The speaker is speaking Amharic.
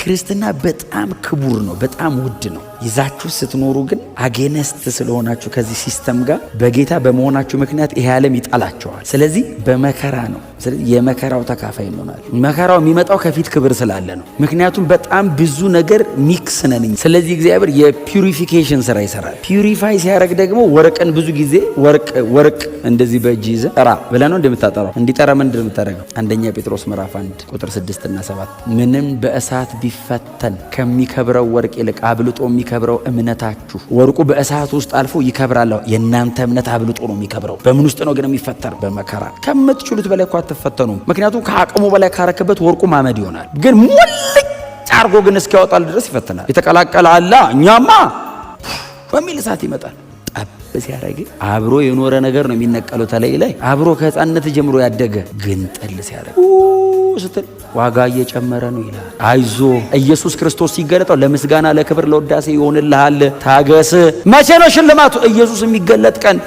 ክርስትና በጣም ክቡር ነው፣ በጣም ውድ ነው። ይዛችሁ ስትኖሩ ግን አጌነስት ስለሆናችሁ ከዚህ ሲስተም ጋር በጌታ በመሆናችሁ ምክንያት ይሄ ዓለም ይጣላችኋል። ስለዚህ በመከራ ነው። ስለዚህ የመከራው ተካፋይ እንሆናለን። መከራው የሚመጣው ከፊት ክብር ስላለ ነው። ምክንያቱም በጣም ብዙ ነገር ሚክስ ነን። ስለዚህ እግዚአብሔር የፒዩሪፊኬሽን ስራ ይሰራል። ፒዩሪፋይ ሲያደርግ ደግሞ ወርቅን ብዙ ጊዜ ወርቅ እንደዚህ በእጅ ይዘህ ጠራ ብለህ ነው እንደምታጠራው። እንዲጠራ ምንድን ነው የምታደርገው? አንደኛ ጴጥሮስ ምዕራፍ 1 ቁጥር 6 እና 7 ምንም በእሳት ቢፈተን ከሚከብረው ወርቅ ይልቅ አብልጦ የሚከብረው እምነታችሁ። ወርቁ በእሳት ውስጥ አልፎ ይከብራል። የእናንተ እምነት አብልጦ ነው የሚከብረው። በምን ውስጥ ነው ግን የሚፈተነው? በመከራ። ከምትችሉት በላይ እኮ አትፈተኑም። ምክንያቱም ከአቅሙ በላይ ካረክበት ወርቁ ማመድ ይሆናል። ግን ሙልጭ አርጎ ግን እስኪያወጣል ድረስ ይፈተናል። የተቀላቀለ አላ እኛማ በሚል እሳት ይመጣል። ጠብ ሲያደርግ አብሮ የኖረ ነገር ነው የሚነቀለው። ተለይ ላይ አብሮ ከህፃንነት ጀምሮ ያደገ ግን ጥል ሲያደርግ ስትል ዋጋ እየጨመረ ነው ይላል። አይዞ ኢየሱስ ክርስቶስ ሲገለጠው ለምስጋና ለክብር ለውዳሴ ይሆንልሃል። ታገስ። መቼ ነው ሽልማቱ? ኢየሱስ የሚገለጥ ቀን